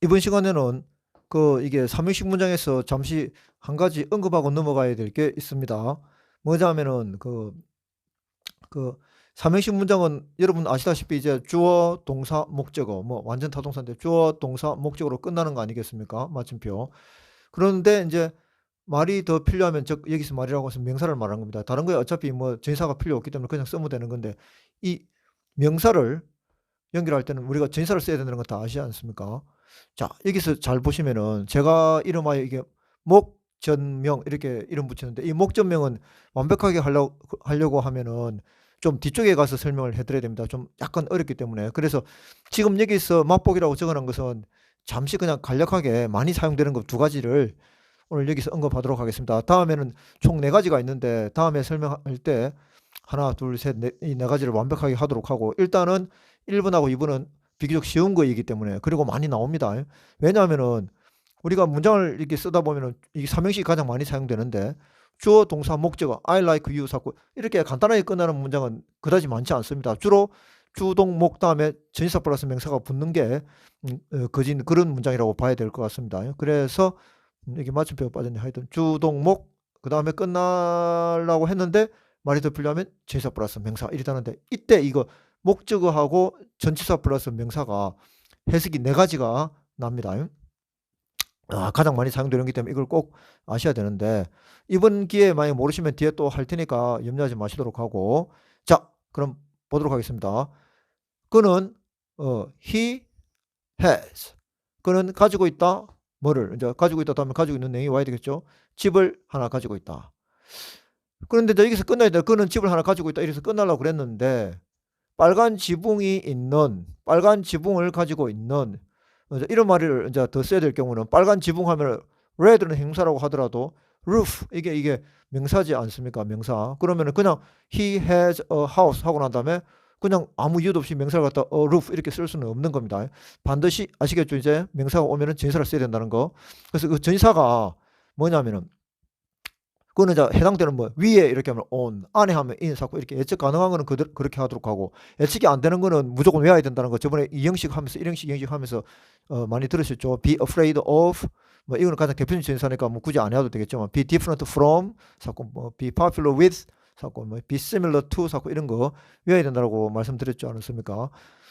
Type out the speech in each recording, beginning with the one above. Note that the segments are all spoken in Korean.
이번 시간에는 이게 삼형식 문장에서 잠시 한 가지 언급하고 넘어가야 될 게 있습니다. 뭐냐면은 그 삼형식 문장은 여러분 아시다시피 이제 주어, 동사, 목적어 뭐 완전 타동사인데 주어, 동사, 목적어로 끝나는 거 아니겠습니까? 마침표. 그런데 이제 말이 더 필요하면 즉 여기서 말이라고 해서 명사를 말하는 겁니다. 다른 거에 어차피 뭐 전사가 필요 없기 때문에 그냥 쓰면 되는 건데 이 명사를 연결할 때는 우리가 전사를 써야 된다는 거 다 아시지 않습니까? 자, 여기서 잘 보시면은 제가 이름하여 이게 목전명 이렇게 이름 붙이는데 이 목전명은 완벽하게 하려고 하면은 좀 뒤쪽에 가서 설명을 해드려야 됩니다. 좀 약간 어렵기 때문에. 그래서 지금 여기서 맛보기라고 적어놓은 것은 잠시 그냥 간략하게 많이 사용되는 것 두 가지를 오늘 여기서 언급하도록 하겠습니다. 다음에는 총 네 가지가 있는데 다음에 설명할 때 하나, 둘, 셋, 넷, 이 네 가지를 완벽하게 하도록 하고 일단은 1번하고 2번은 비교적 쉬운 거이기 때문에 그리고 많이 나옵니다. 왜냐하면은 우리가 문장을 이렇게 쓰다 보면은 이 삼형식이 가장 많이 사용되는데 주어, 동사, 목적어, I like you 자꾸 이렇게 간단하게 끝나는 문장은 그다지 많지 않습니다. 주로 주동목 다음에 전치사 플러스 명사가 붙는 게 거진 그런 문장이라고 봐야 될 것 같습니다. 그래서 이게 맞춤표가 빠졌네. 하여튼 주동목 그 다음에 끝나려고 했는데 말이 더 필요하면 전치사 플러스 명사 이렇다는데 이때 이거 목적어하고 전치사 플러스 명사가 해석이 네 가지가 납니다. 가장 많이 사용되는 거기 때문에 이걸 꼭 아셔야 되는데 이번 기회에 만약 모르시면 뒤에 또 할 테니까 염려하지 마시도록 하고 자 그럼 보도록 하겠습니다. 그는 he has 그는 가지고 있다 뭐를 이제 가지고 있다 다음에 가지고 있는 내용이 와야 되겠죠. 집을 하나 가지고 있다. 그런데 여기서 끝나야 돼. 그는 집을 하나 가지고 있다 이래서 끝나려고 그랬는데 빨간 지붕이 있는 빨간 지붕을 가지고 있는 이런 말을 이제 더 써야 될 경우는 빨간 지붕 하면 red는 형사라고 하더라도 roof 이게 명사지 않습니까? 명사. 그러면은 그냥 he has a house 하고 난 다음에 그냥 아무 이유도 없이 명사를 갖다 a roof 이렇게 쓸 수는 없는 겁니다. 반드시 아시겠죠? 이제 명사가 오면은 전사를 써야 된다는 거. 그래서 그 전사가 뭐냐면은 그거는 이제 해당되는 뭐 위에 이렇게 하면 on, 안에 하면 in 자꾸 이렇게 예측 가능한 거는 그렇게 하도록 하고 예측이 안 되는 거는 무조건 외워야 된다는 거 저번에 이형식 하면서 일형식 이형식 하면서 많이 들으셨죠. Be afraid of 뭐 이거는 가장 대표적인 전사니까 뭐 굳이 안 해도 되겠지만 be different from 자꾸 뭐 be popular with 자꾸 뭐 be similar to 자꾸 이런 거 외워야 된다고 말씀드렸지 않았습니까?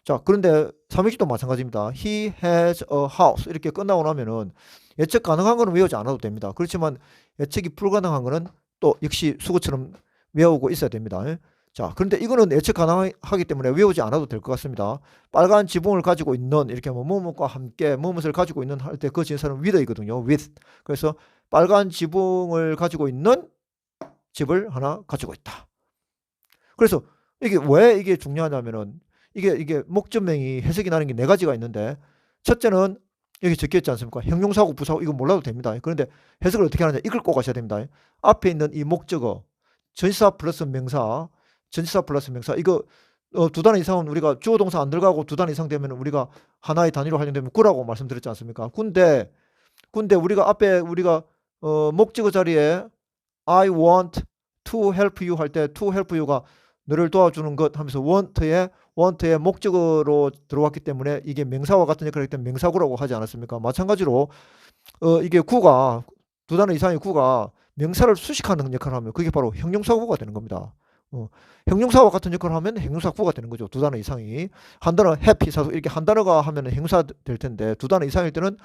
자, 그런데 삼형식도 마찬가지입니다. He has a house 이렇게 끝나고 나면은 예측 가능한 거는 외우지 않아도 됩니다. 그렇지만 예측이 불가능한 거는 또 역시 수고처럼 외우고 있어야 됩니다. 자, 그런데 이거는 예측 가능하기 때문에 외우지 않아도 될 것 같습니다. 빨간 지붕을 가지고 있는 이렇게 하면 뭐뭐과 함께 무엇을 가지고 있는 할 때 그 진사는 with이거든요. with. 그래서 빨간 지붕을 가지고 있는 집을 하나 가지고 있다. 그래서 이게 왜 이게 중요하냐면은 이게 목적명이 해석이 나는 게 네 가지가 있는데 첫째는 여기 적혀 있지 않습니까? 형용사고 부사고 이거 몰라도 됩니다. 그런데 해석을 어떻게 하느냐 이걸 꼭 아셔야 됩니다. 앞에 있는 이 목적어 전치사 플러스 명사 전치사 플러스 명사 이거 두 단어 이상은 우리가 주어 동사 안 들어가고 두 단어 이상 되면 우리가 하나의 단위로 활용되면 구라고 말씀드렸지 않습니까? 근데 우리가 앞에 우리가 목적어 자리에 I want to help you 할 때 to help you가 너를 도와주는 것 하면서 want의 목적어로 들어왔기 때문에 이게 명사와 같은 역할을 하기 때문에 명사구라고 하지 않았습니까? 마찬가지로 이게 구가 두 단어 이상의 구가 명사를 수식하는 역할을 하면 그게 바로 형용사구가 되는 겁니다. 형용사와 같은 역할을 하면 형용사구가 되는 거죠. 두 단어 이상이 한 단어 happy 사서 이렇게 한 단어가 하면 형용사 될 텐데 두 단어 이상일 때는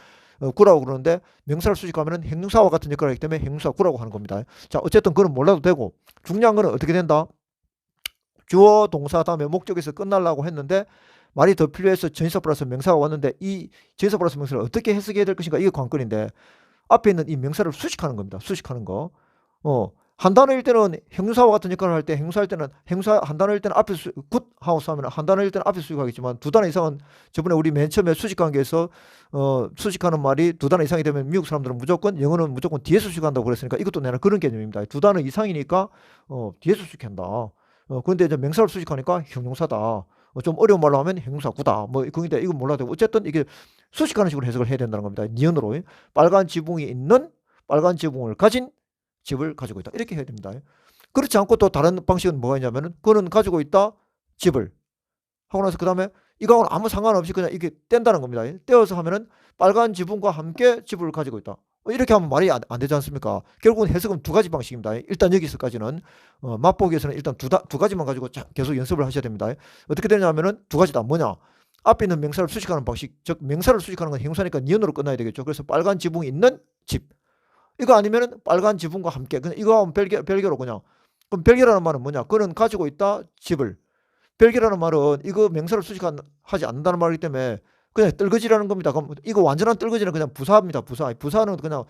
구라고 그러는데 명사를 수식하면 형용사와 같은 역할을 하기 때문에 형용사 구라고 하는 겁니다. 자, 어쨌든 그건 몰라도 되고 중요한 거는 어떻게 된다? 주어 동사 다음에 목적에서 끝나려고 했는데 말이 더 필요해서 전치사 플러스 명사가 왔는데 이 전치사 플러스 명사를 어떻게 해석해야 될 것인가 이게 관건인데 앞에 있는 이 명사를 수식하는 겁니다. 수식하는 거. 한 단어일 때는 형용사와 같은 역할을 할 때 형용사일 때는 형용사 한 단어일 때는 앞에 굿 하우스 하면 한 단어일 때는 앞에 수식하겠지만 두 단어 이상은 저번에 우리 맨 처음에 수식 관계에서 수식하는 말이 두 단어 이상이 되면 미국 사람들은 무조건 영어는 무조건 뒤에서 수식한다고 그랬으니까 이것도 내가 그런 개념입니다. 두 단어 이상이니까 뒤에서 수식한다. 그런데 이제 명사를 수식하니까 형용사다. 좀 어려운 말로 하면 형용사구다. 뭐 그런데 이건 몰라도 되고 어쨌든 이게 수식하는 식으로 해석을 해야 된다는 겁니다. 니은으로 빨간 지붕이 있는 빨간 지붕을 가진 집을 가지고 있다. 이렇게 해야 됩니다. 그렇지 않고 또 다른 방식은 뭐가 있냐면은 그는 가지고 있다 집을 하고 나서 그 다음에 이거하고는 아무 상관없이 그냥 이렇게 뗀다는 겁니다. 떼어서 하면은 빨간 지붕과 함께 집을 가지고 있다. 이렇게 하면 말이 안 되지 않습니까? 결국은 해석은 두 가지 방식입니다. 일단 여기서까지는 맛보기에서는 일단 두 가지만 가지고 계속 연습을 하셔야 됩니다. 어떻게 되냐면은 두 가지다. 뭐냐? 앞에 있는 명사를 수식하는 방식, 즉 명사를 수식하는 건 형용사니까 니은으로 끝나야 되겠죠. 그래서 빨간 지붕이 있는 집. 이거 아니면은 빨간 지붕과 함께. 그냥 이거 하면 별개로 그냥. 그럼 별개라는 말은 뭐냐? 그는 가지고 있다 집을. 별개라는 말은 이거 명사를 수식하지 않는다는 말이기 때문에 그냥 떨거지라는 겁니다. 그럼 이거 완전한 떨거지는 그냥 부사입니다. 부사. 부사는 그냥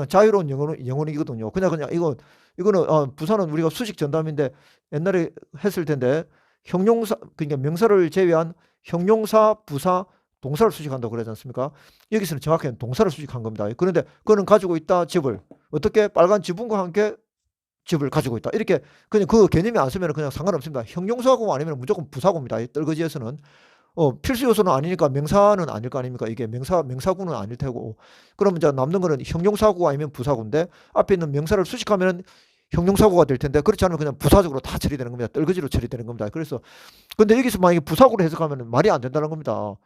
자유로운 영혼이거든요. 그냥 이거는 부사는 우리가 수식 전담인데 옛날에 했을 텐데 형용사 그러니까 명사를 제외한 형용사, 부사, 동사를 수식한다고 그러지 않습니까? 여기서는 정확히는 동사를 수식한 겁니다. 그런데 그는 가지고 있다 집을 어떻게 빨간 지붕과 함께 집을 가지고 있다. 이렇게 그냥 그 개념이 안 쓰면 그냥 상관없습니다. 형용사고 아니면 무조건 부사고입니다. 떨거지에서는 필수 요소는 아니니까 명사는 아닐 거 아닙니까? 이게 명사구는 아닐 테고. 그러면 이제 남는 거는 형용사구 아니면 부사구인데 앞에 있는 명사를 수식하면 형용사구가 될 텐데 그렇지 않으면 그냥 부사적으로 다 처리되는 겁니다. 떨거지로 처리되는 겁니다. 그래서 근데 여기서 만약에 부사구로 해석하면 말이 안 된다는 겁니다.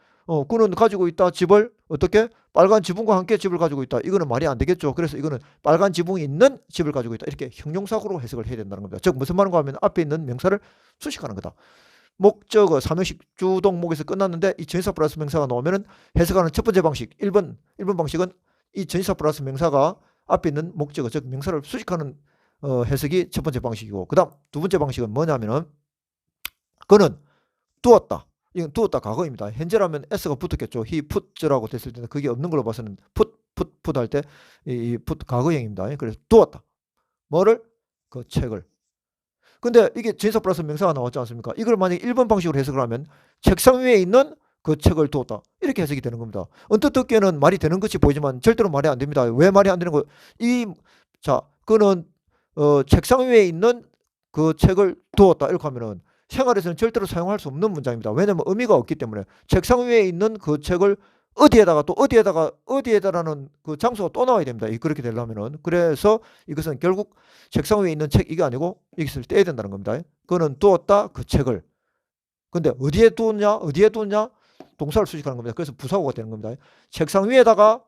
그는 가지고 있다 집을 어떻게 빨간 지붕과 함께 집을 가지고 있다. 이거는 말이 안 되겠죠. 그래서 이거는 빨간 지붕이 있는 집을 가지고 있다. 이렇게 형용사구로 해석을 해야 된다는 겁니다. 즉 무슨 말인가 하면 앞에 있는 명사를 수식하는 거다. 목적어 삼형식 주동목에서 끝났는데 이 전치사 플러스 명사가 나오면은 해석하는 첫 번째 방식 1번 방식은 이 전치사 플러스 명사가 앞에 있는 목적어 즉 명사를 수식하는 해석이 첫 번째 방식이고 그다음 두 번째 방식은 뭐냐면은 그는 두었다. 이건 두었다 과거입니다. 현재라면 s가 붙었겠죠. he put라고 됐을 때는 그게 없는 걸로 봐서는 put 할 때 이 put 과거형입니다. 그래서 두었다. 뭐를? 그 책을. 근데 이게 전치사 플러스 명사가 나왔지 않습니까? 이걸 만약에 1번 방식으로 해석을 하면 책상 위에 있는 그 책을 두었다. 이렇게 해석이 되는 겁니다. 언뜻 듣기에는 말이 되는 것이 보이지만 절대로 말이 안 됩니다. 왜 말이 안 되는 거? 그는 책상 위에 있는 그 책을 두었다. 이렇게 하면은 생활에서는 절대로 사용할 수 없는 문장입니다. 왜냐면 의미가 없기 때문에 책상 위에 있는 그 책을 어디에다라는 그 장소가 또 나와야 됩니다. 그렇게 되려면은. 그래서 이것은 결국 책상 위에 있는 책 이게 아니고 여기서 떼야 된다는 겁니다. 그는 두었다 그 책을. 근데 어디에 두었냐? 동사를 수식하는 겁니다. 그래서 부사구가 되는 겁니다. 책상 위에다가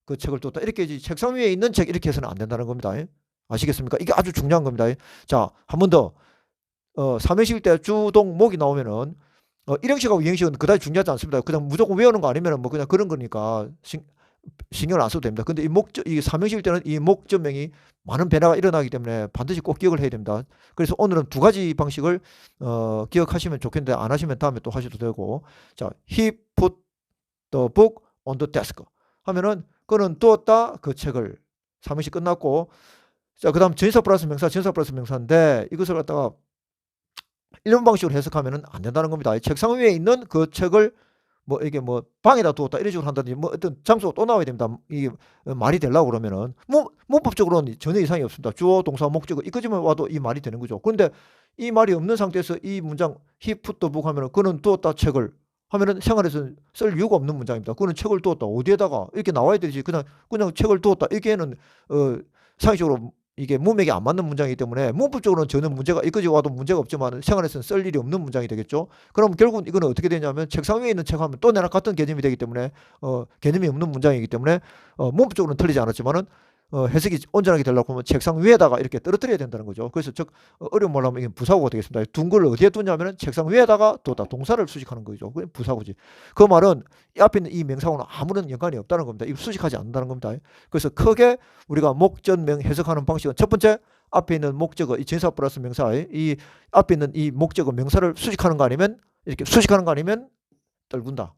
그 책을 두었다. 이렇게 책상 위에 있는 책 이렇게 해서는 안 된다는 겁니다. 아시겠습니까? 이게 아주 중요한 겁니다. 자, 한 번 더. 삼형식 때 주동목이 나오면은 일형식하고 이형식은 그다지 중요하지 않습니다. 그냥 무조건 외우는 거 아니면 뭐 그냥 그런 거니까 신경을 안 써도 됩니다. 근데 이 삼형식 때는 이 목적명이 많은 변화가 일어나기 때문에 반드시 꼭 기억을 해야 됩니다. 그래서 오늘은 두 가지 방식을 기억하시면 좋겠는데 안 하시면 다음에 또 하셔도 되고 자, he put the book on the desk 하면은 그는 두었다 그 책을 삼형식 끝났고 자, 그다음 전치사 플러스 명사인데 이것을 갖다가 1번 방식으로 해석하면 안 된다는 겁니다. 책상 위에 있는 그 책을 이게 방에다 두었다 이런 식으로 한다든지 어떤 장소가 또 나와야 됩니다. 이게 말이 되려고 그러면은 문법적으로는 전혀 이상이 없습니다. 주어, 동사, 목적어 이까지만 와도 이 말이 되는 거죠. 그런데 이 말이 없는 상태에서 이 문장 he put the book 하면은 그는 두었다 책을 하면은 생활에서 쓸 이유가 없는 문장입니다. 그는 책을 두었다 어디에다가 이렇게 나와야 되지 그냥 책을 두었다 이게는 상식적으로 이게 문맥이 안 맞는 문장이기 때문에 문법적으로는 전혀 문제가 이까지 와도 문제가 없지만 생활에서는 쓸 일이 없는 문장이 되겠죠. 그럼 결국은 이거는 어떻게 되냐면 책상 위에 있는 책하면 또 내랑 같은 개념이 되기 때문에 개념이 없는 문장이기 때문에 문법적으로는 틀리지 않았지만은 해석이 온전하게 되려고 하면 책상 위에다가 이렇게 떨어뜨려야 된다는 거죠. 그래서 즉 어려운 말로 하면 이게 부사구가 되겠습니다. 둔 걸 어디에 두냐면은 책상 위에다가 뒀다. 동사를 수식하는 거죠. 그게 부사구지. 그 말은 이 앞에 있는 이 명사하고는 아무런 연관이 없다는 겁니다. 이거 수식하지 않는다는 겁니다. 그래서 크게 우리가 목전명 해석하는 방식은 첫 번째 앞에 있는 목적어 이 전치사 플러스 명사의 이 앞에 있는 이 목적어 명사를 수식하는 거 아니면 이렇게 수식하는 거 아니면 떨군다.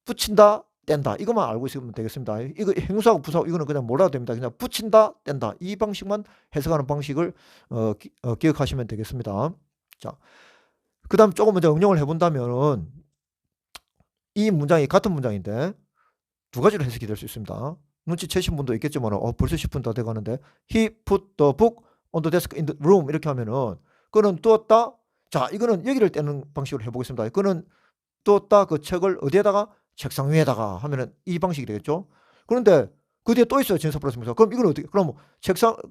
붙인다. 뗀다. 이것만 알고 있으면 되겠습니다. 이거 형용사하고 부사하고 이거는 그냥 몰라도 됩니다. 그냥 붙인다, 뗀다. 이 방식만 해석하는 방식을 기억하시면 되겠습니다. 자, 그 다음 조금 먼저 응용을 해본다면은 이 문장이 같은 문장인데 두 가지로 해석이 될 수 있습니다. 눈치채신 분도 있겠지만 벌써 10분 다 돼가는데 he put the book on the desk in the room 이렇게 하면은 그는 두었다. 자, 이거는 여기를 떼는 방식으로 해보겠습니다. 그는 두었다 그 책을 어디에다가 책상 위에다가 하면은 이 방식이 되겠죠. 그런데 그 뒤에 또 있어요. 전치사 플러스 명사. 그럼 이건 어떻게? 그럼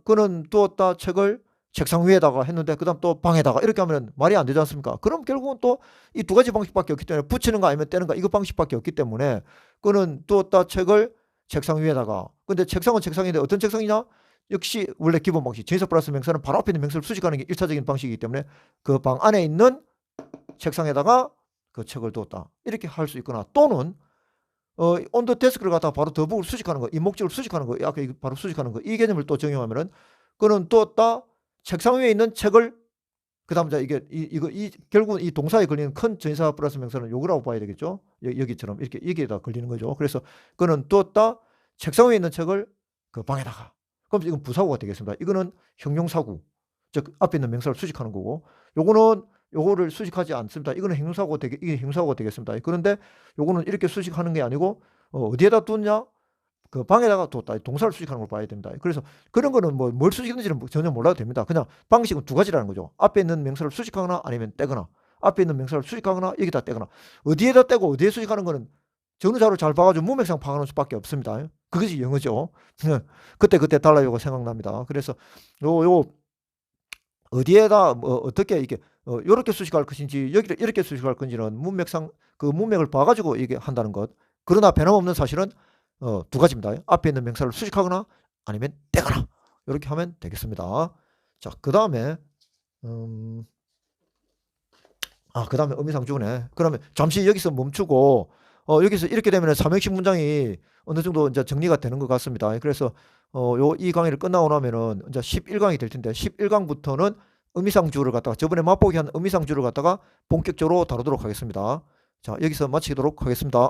그는 두었다 책을 책상 위에다가 했는데 그다음 또 방에다가 이렇게 하면 말이 안 되지 않습니까? 그럼 결국은 또 이 두 가지 방식밖에 없기 때문에 붙이는 거 아니면 떼는 거 이거 방식밖에 없기 때문에 그는 두었다 책을 책상 위에다가. 근데 책상은 책상인데 어떤 책상이냐? 역시 원래 기본 방식 전치사 플러스 명사는 바로 앞에 있는 명사를 수식하는 게 1차적인 방식이기 때문에 그 방 안에 있는 책상에다가 그 책을 두었다. 이렇게 할 수 있거나 또는 온더 데스크를 갖다가 바로 더북을 수식하는 거, 이 목적을 수식하는 거, 아까 바로 수식하는 거, 이 개념을 또 적용하면은 그는 두었다 책상 위에 있는 책을 그다음 자 이게 결국은 이 동사에 걸리는 큰 전치사 플러스 명사는 요거라고 봐야 되겠죠. 여기처럼 이렇게 여기에다 걸리는 거죠. 그래서 그는 두었다 책상 위에 있는 책을 그 방에다가. 그럼 이건 부사구가 되겠습니다. 이거는 형용사구, 즉 앞에 있는 명사를 수식하는 거고, 요거는 요거를 수식하지 않습니다. 이거는 이게 형용사구가 되겠습니다. 그런데 요거는 이렇게 수식하는 게 아니고 어디에다 두냐? 그 방에다가 뒀다. 동사를 수식하는 걸 봐야 됩니다. 그래서 그런 거는 뭐 뭘 수식하는지는 전혀 몰라도 됩니다. 그냥 방식은 두 가지라는 거죠. 앞에 있는 명사를 수식하거나 아니면 떼거나, 앞에 있는 명사를 수식하거나 여기다 떼거나. 어디에다 떼고 어디에 수식하는 거는 전후자로 잘 봐가지고 문맥상 파악하는 수밖에 없습니다. 그것이 영어죠. 그때 달라요가 생각납니다. 그래서 요 어디에다 어떻게 이게 요렇게 수식할 것인지 여기를 이렇게 수식할 건지는 문맥상 그 문맥을 봐가지고 이게 한다는 것. 그러나 변함없는 사실은 두 가지입니다. 앞에 있는 명사를 수식하거나 아니면 떼거나 이렇게 하면 되겠습니다. 자, 그 다음에 그 다음에 의미상주네. 그러면 잠시 여기서 멈추고 여기서 이렇게 되면 삼형식 문장이 어느 정도 이제 정리가 되는 것 같습니다. 그래서 이 강의를 끝나고 나면은 이제 11강이 될 텐데 11강부터는 의미상주를 갖다가 저번에 맛보기 한 의미상주를 갖다가 본격적으로 다루도록 하겠습니다. 자, 여기서 마치도록 하겠습니다.